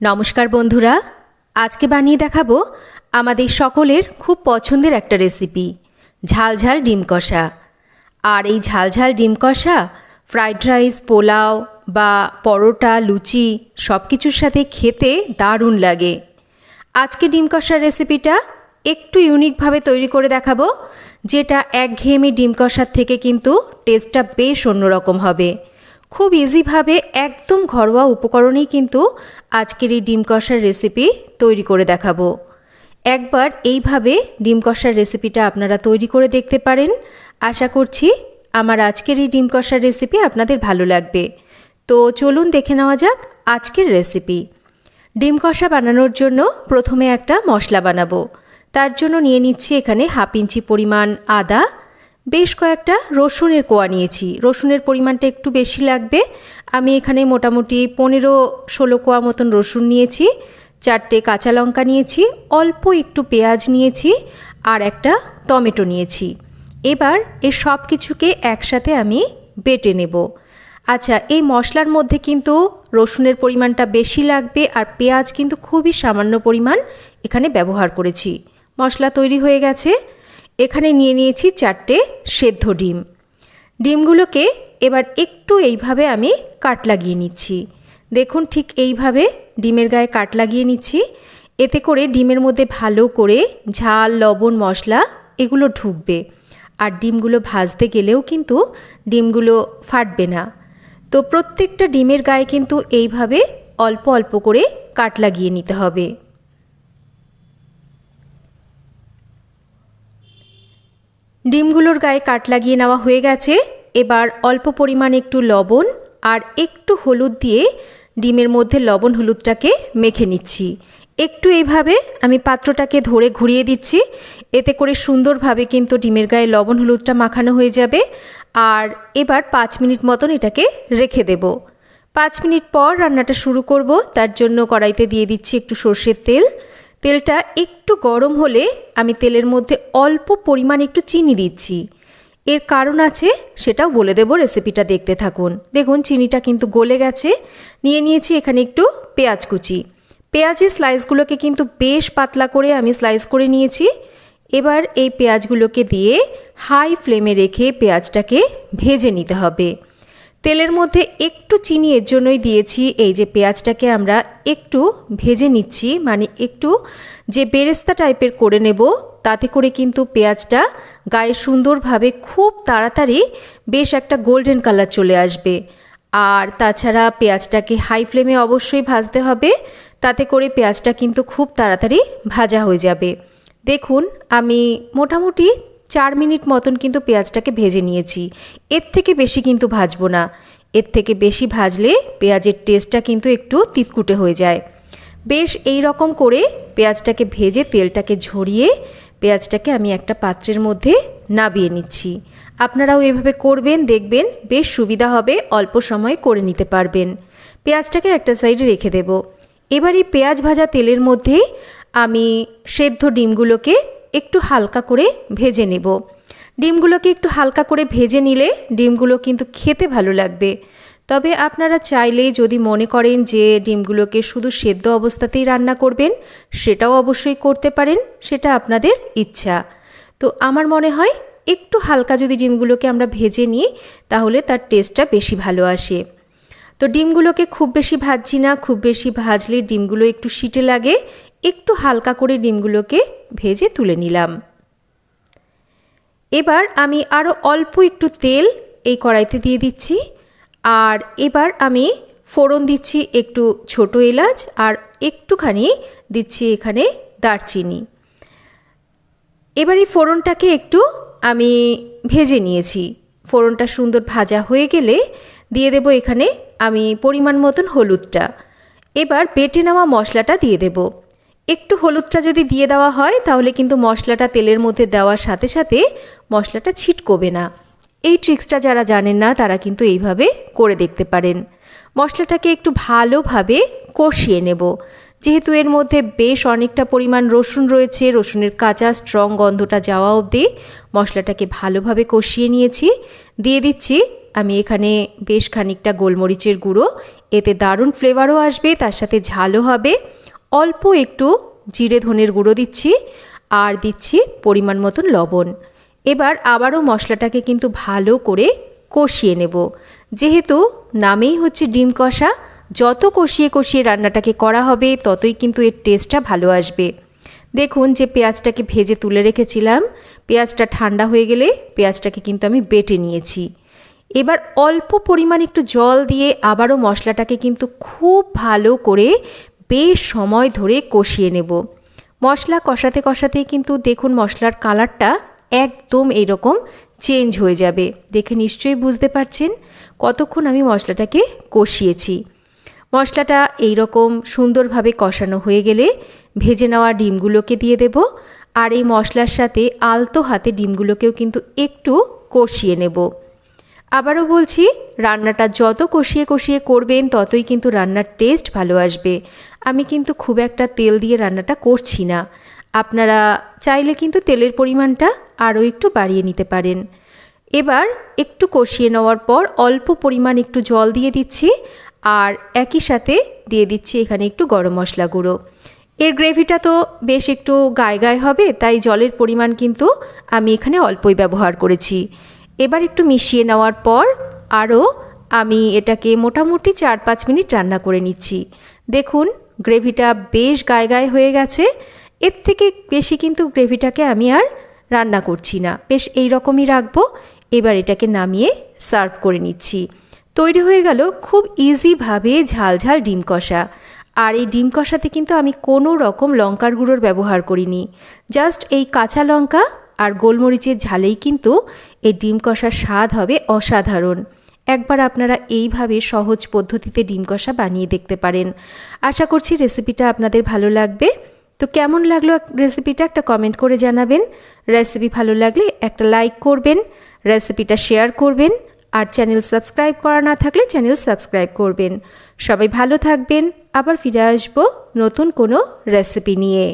নমস্কার বন্ধুরা, আজকে বানিয়ে দেখাবো আমাদের সকলের খুব পছন্দের একটা রেসিপি ঝাল ঝাল ডিম কষা। আর এই ঝাল ঝাল ডিম কষা ফ্রাইড রাইস, পোলাও বা পরোটা, লুচি সব কিছুর সাথে খেতে দারুণ লাগে। আজকে ডিম কষার রেসিপিটা একটু ইউনিকভাবে তৈরি করে দেখাবো, যেটা একঘেয়েমি ডিম কষার থেকে কিন্তু টেস্টটা বেশ অন্যরকম হবে। খুব ইজিভাবে একদম ঘরোয়া উপকরণেই কিন্তু আজকের এই ডিম কষার রেসিপি তৈরি করে দেখাবো। একবার এইভাবে ডিম কষার রেসিপিটা আপনারা তৈরি করে দেখতে পারেন। আশা করছি আমার আজকের এই ডিম কষার রেসিপি আপনাদের ভালো লাগবে। তো চলুন দেখে নেওয়া যাক আজকের রেসিপি। ডিম কষা বানানোর জন্য প্রথমে একটা মশলা বানাবো। তার জন্য নিয়ে নিচ্ছি এখানে 1/2 ইঞ্চি পরিমাণ আদা, বেশ কয়েকটা রসুনের কোয়া নিয়েছি। রসুনের পরিমাণটা একটু বেশি লাগবে। আমি এখানে মোটামুটি 15-16 কোয়া মতন রসুন নিয়েছি, 4টে কাঁচা লঙ্কা নিয়েছি, অল্প একটু পেঁয়াজ নিয়েছি আর একটা টমেটো নিয়েছি। এবার এর সব কিছুকে একসাথে আমি বেটে নেব। আচ্ছা, এই মশলার মধ্যে কিন্তু রসুনের পরিমাণটা বেশি লাগবে আর পেঁয়াজ কিন্তু খুবই সামান্য পরিমাণ এখানে ব্যবহার করেছি। মশলা তৈরি হয়ে গেছে। এখানে নিয়ে নিয়েছি 4টে সেদ্ধ ডিম। ডিমগুলোকে এবার একটু এইভাবে আমি কাট লাগিয়ে নিচ্ছি। দেখুন, ঠিক এইভাবে ডিমের গায়ে কাট লাগিয়ে নিচ্ছি। এতে করে ডিমের মধ্যে ভালো করে ঝাল, লবণ, মশলা এগুলো ঢুকবে। আর ডিমগুলো ভাজতে গেলেও কিন্তু ডিমগুলো ফাটবে না। তো প্রত্যেকটা ডিমের গায়ে কিন্তু এইভাবে অল্প অল্প করে কাট লাগিয়ে নিতে হবে। ডিমগুলোর গায়ে কাট লাগিয়ে নেওয়া হয়ে গেছে। এবার অল্প পরিমাণ একটু লবণ আর একটু হলুদ দিয়ে ডিমের মধ্যে লবণ হলুদটাকে মেখে নিচ্ছি। একটু এইভাবে আমি পাত্রটাকে ধরে ঘুরিয়ে দিচ্ছি। এতে করে সুন্দরভাবে কিন্তু ডিমের গায়ে লবণ হলুদটা মাখানো হয়ে যাবে। আর এবার 5 মিনিট মতন এটাকে রেখে দেব। 5 মিনিট পর রান্নাটা শুরু করব। তার জন্য কড়াইতে দিয়ে দিচ্ছি একটু সর্ষের তেল। তেলটা একটু গরম হলে আমি তেলের মধ্যে অল্প পরিমাণ একটু চিনি দিচ্ছি। এর কারণ আছে, সেটাও বলে দেব, রেসিপিটা দেখতে থাকুন। দেখুন, চিনিটা কিন্তু গলে গেছে। নিয়ে নিয়েছি এখানে একটু পেঁয়াজ কুচি। পেঁয়াজের স্লাইসগুলোকে কিন্তু বেশ পাতলা করে আমি স্লাইস করে নিয়েছি। এবার এই পেঁয়াজগুলোকে দিয়ে হাই ফ্লেমে রেখে পেঁয়াজটাকে ভেজে নিতে হবে। তেলের মধ্যে একটু চিনি এর জন্যই দিয়েছি, এই যে পেঁয়াজটাকে আমরা একটু ভেজে নিচ্ছি, মানে একটু যে বেরেস্তা টাইপের করে নেব, তাতে করে কিন্তু পেঁয়াজটা গায়ে সুন্দরভাবে খুব তাড়াতাড়ি বেশ একটা গোল্ডেন কালার চলে আসবে। আর তাছাড়া পেঁয়াজটাকে হাই ফ্লেমে অবশ্যই ভাজতে হবে, তাতে করে পেঁয়াজটা কিন্তু খুব তাড়াতাড়ি ভাজা হয়ে যাবে। দেখুন, আমি মোটামুটি 4 মিনিট মতন কিন্তু পেঁয়াজটাকে ভেজে নিয়েছি। এর থেকে বেশি কিন্তু ভাজবো না। এর থেকে বেশি ভাজলে পেঁয়াজের টেস্টটা কিন্তু একটু তিতকুটে হয়ে যায়। বেশ এই রকম করে পেঁয়াজটাকে ভেজে তেলটাকে ঝরিয়ে পেঁয়াজটাকে আমি একটা পাত্রের মধ্যে নামিয়ে নিচ্ছি। আপনারাও এভাবে করবেন, দেখবেন বেশ সুবিধা হবে, অল্প সময়ে করে নিতে পারবেন। পেঁয়াজটাকে একটা সাইডে রেখে দেব। এবার এই পেঁয়াজ ভাজা তেলের মধ্যেই আমি সেদ্ধ ডিমগুলোকে একটু হালকা করে ভেজে নেব। ডিমগুলোকে একটু হালকা করে ভেজে নিলে ডিমগুলো কিন্তু খেতে ভালো লাগবে। তবে আপনারা চাইলে যদি মনে করেন যে ডিমগুলোকে শুধু সেদ্ধ অবস্থাতেই রান্না করবেন, সেটাও অবশ্যই করতে পারেন, সেটা আপনাদের ইচ্ছা। তো আমার মনে হয় একটু হালকা যদি ডিমগুলোকে আমরা ভেজে নিই, তাহলে তার টেস্টটা বেশি ভালো আসে। তো ডিমগুলোকে খুব বেশি ভাজছি না, খুব বেশি ভাজলে ডিমগুলো একটু সিটে লাগে। একটু হালকা করে ডিমগুলোকে ভেজে তুলে নিলাম। এবার আমি আরও অল্প একটু তেল এই কড়াইতে দিয়ে দিচ্ছি। আর এবার আমি ফোড়ন দিচ্ছি একটু ছোট এলাচ আর একটুখানি দিচ্ছি এখানে দারচিনি। এবার এই ফোড়নটাকে একটু আমি ভেজে নিয়েছি। ফোড়নটা সুন্দর ভাজা হয়ে গেলে দিয়ে দেব এখানে আমি পরিমাণ মতন হলুদটা। এবার বেটে নেওয়া মশলাটা দিয়ে দেব। একটু হলুদটা যদি দিয়ে দেওয়া হয়, তাহলে কিন্তু মশলাটা তেলের মধ্যে দেওয়ার সাথে সাথে মশলাটা ছিটকোবে না। এই ট্রিক্সটা যারা জানেন না, তারা কিন্তু এইভাবে করে দেখতে পারেন। মশলাটাকে একটু ভালোভাবে কষিয়ে নেব। যেহেতু এর মধ্যে বেশ অনেকটা পরিমাণ রসুন রয়েছে, রসুনের কাঁচা স্ট্রং গন্ধটা যাওয়া অবধি মশলাটাকে ভালোভাবে কষিয়ে নিয়েছি। দিয়ে দিচ্ছি আমি এখানে বেশ খানিকটা গোলমরিচের গুঁড়ো এতে দারুণ ফ্লেভারও আসবে, তার সাথে ঝালও হবে। অল্প একটু জিরে ধনের গুঁড়ো দিচ্ছি আর দিচ্ছি পরিমাণ মতন লবণ। এবার আবারও মশলাটাকে কিন্তু ভালো করে কষিয়ে নেব। যেহেতু নামেই হচ্ছে ডিম কষা, যত কষিয়ে কষিয়ে রান্নাটাকে করা হবে ততই কিন্তু এর টেস্টটা ভালো আসবে। দেখুন যে পেঁয়াজটাকে ভেজে তুলে রেখেছিলাম, পেঁয়াজটা ঠান্ডা হয়ে গেলে পেঁয়াজটাকে কিন্তু আমি বেটে নিয়েছি। এবার অল্প পরিমাণ একটু জল দিয়ে আবারও মশলাটাকে কিন্তু খুব ভালো করে বেশ সময় ধরে কষিয়ে নেব। মশলা কষাতে কষাতেই কিন্তু দেখুন মশলার কালারটা একদম এইরকম চেঞ্জ হয়ে যাবে। দেখে নিশ্চয়ই বুঝতে পারছেন কতক্ষণ আমি মশলাটাকে কষিয়েছি। মশলাটা এইরকম সুন্দরভাবে কষানো হয়ে গেলে ভেজে নেওয়া ডিমগুলোকে দিয়ে দেব। আর এই মশলার সাথে আলতো হাতে ডিমগুলোকেও কিন্তু একটু কষিয়ে নেব। আবারও বলছি, রান্নাটা যত কষিয়ে কষিয়ে করবেন ততই কিন্তু রান্নার টেস্ট ভালো আসবে। আমি কিন্তু খুব একটা তেল দিয়ে রান্নাটা করছি না, আপনারা চাইলে কিন্তু তেলের পরিমাণটা আরও একটু বাড়িয়ে নিতে পারেন। এবার একটু কষিয়ে নেওয়ার পর অল্প পরিমাণ একটু জল দিয়ে দিচ্ছি আর একই সাথে দিয়ে দিচ্ছি এখানে একটু গরম মশলা গুঁড়ো। এর গ্রেভিটা তো বেশ একটু গায়ে গায়ে হবে, তাই জলের পরিমাণ কিন্তু আমি এখানে অল্পই ব্যবহার করেছি। এবার একটু মিশিয়ে নেওয়ার পর আরও আমি এটাকে মোটামুটি 4-5 মিনিট রান্না করে নিচ্ছি। দেখুন গ্রেভিটা বেশ গায়ে গায়ে হয়ে গেছে। এর থেকে বেশি কিন্তু গ্রেভিটাকে আমি আর রান্না করছি না, বেশ এই রকমই রাখবো। এবার এটাকে নামিয়ে সার্ভ করে নিচ্ছি। তৈরি হয়ে গেল খুব ইজিভাবে ঝাল ঝাল ডিম কষা। আর এই ডিম কষাতে কিন্তু আমি কোনো রকম লঙ্কার গুঁড়োর ব্যবহার করিনি, জাস্ট এই কাঁচা লঙ্কা আর গোলমরিচের ঝালেই কিন্তু এই ডিম কষার স্বাদ হবে অসাধারণ। একবার আপনারা এইভাবে সহজ পদ্ধতিতে ডিম কষা বানিয়ে দেখতে পারেন। আশা করছি রেসিপিটা আপনাদের ভালো লাগবে। তো কেমন লাগলো রেসিপিটা একটা কমেন্ট করে জানাবেন। রেসিপি ভালো লাগলে একটা লাইক করবেন, রেসিপিটা শেয়ার করবেন, আর চ্যানেল সাবস্ক্রাইব করা না থাকলে চ্যানেল সাবস্ক্রাইব করবেন। সবাই ভালো থাকবেন, আবার ফিরে আসবো নতুন কোনো রেসিপি নিয়ে।